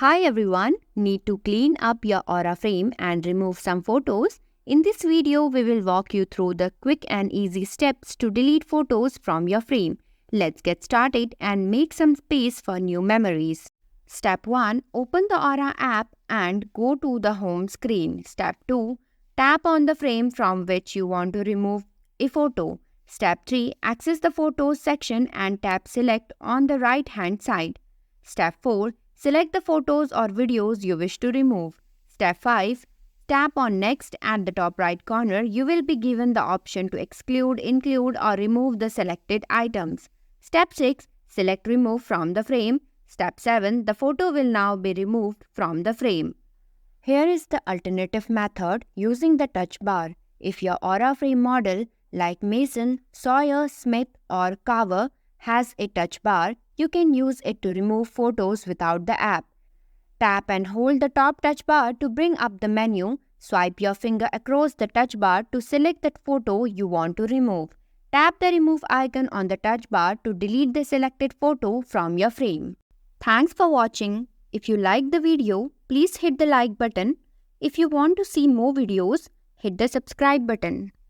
Hi everyone, need to clean up your Aura frame and remove some photos? In this video, we will walk you through the quick and easy steps to delete photos from your frame. Let's get started and make some space for new memories. Step 1. Open the Aura app and go to the home screen. Step 2. Tap on the frame from which you want to remove a photo. Step 3. Access the Photos section and tap Select on the right hand side. Step 4. Select the photos or videos you wish to remove. Step 5. Tap on Next at the top right corner. You will be given the option to exclude, include or remove the selected items. Step 6. Select Remove from the frame. Step 7. The photo will now be removed from the frame. Here is the alternative method using the touch bar. If your Aura frame model like Mason, Sawyer, Smith or Carver has a touch bar, you can use it to remove photos without the app. Tap and hold the top touch bar to bring up the menu. Swipe your finger across the touch bar to select that photo you want to remove. Tap the remove icon on the touch bar to delete the selected photo from your frame. Thanks for watching. If you liked the video, please hit the like button. If you want to see more videos, hit the subscribe button.